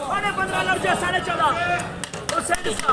पौने 15 लग जाए 14.5 हुसैन इसका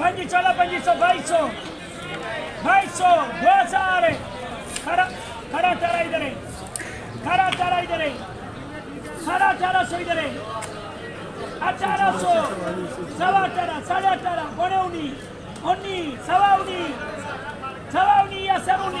Paghi c'ha Paghiso, Vaiso, 2000 Karatara idare, Karatara so idare, 1800, Savatara, Salatara, Boneuni, Oni, Savauni, ya Seruni.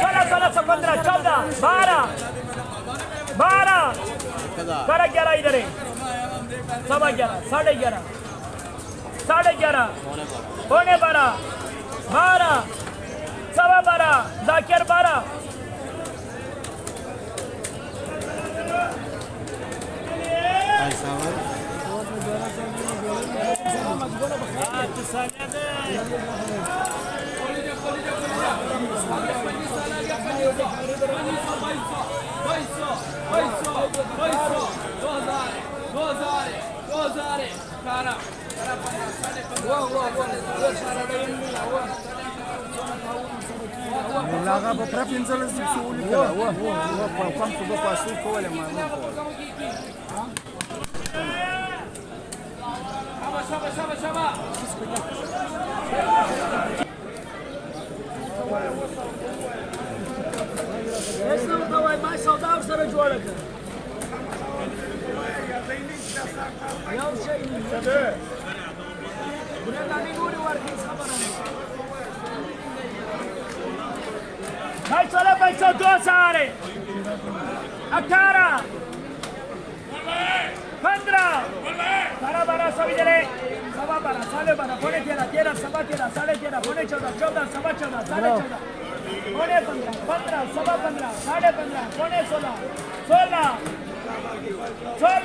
16 15 14 12 11 इधर है 11:15 11:30 पौने 12 12 Zakir 12 Laga para pinzal se suuli wa kam to ba su ko wala ma no ko Shaba Esse não vai mais saudável será de hora cara Ya şey Buraya da bir guri var ki sabana Vai 2000 18 15 12 सभी जने 12 12 पौने 13 सवा 13 साढ़े 13 पौने 14 सवा 14 साढ़े 14 पौने 15 सवा 15 साढ़े 15 पौने 16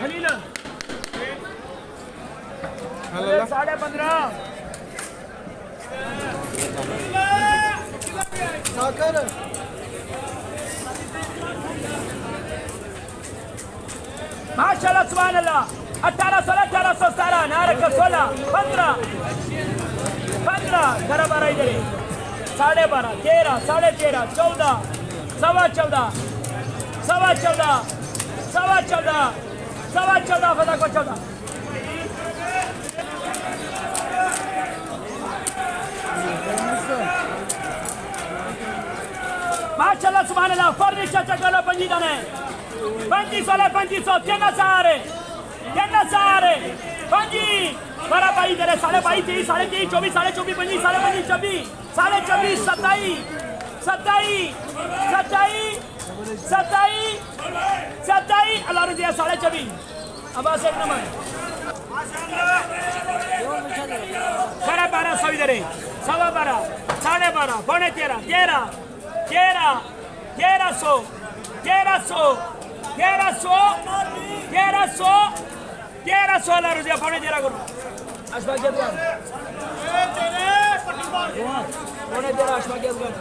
खलील साढ़े 15 साकर माशाल्लाह सुभान अल्लाह 18 नारे का 16 15 12 इधर 12.5 13 13.5 14 सवा 14 फटा को 14 माशाल्लाह सुभान अल्लाह फर्निचर चकलो पंजीदा ने 25 tiena sare panji para pai dere sale pai 23 24 25 27 Allah radiya 24 abbas ek number para 12 सभी दरे 12.5 12.5 पौने 13 Allah radiya पौने 13 करो अशफाक के द्वार पौने 13 अशफाक के द्वार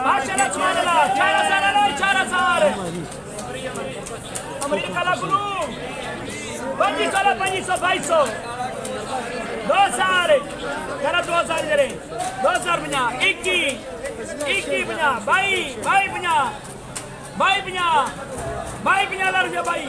माशाल्लाह सुभान अल्लाह 4,000 अमेरिका ला गुरु 25 2000 cara 2000 dere 2000 punya 21 punya bayi punya lar dia bayi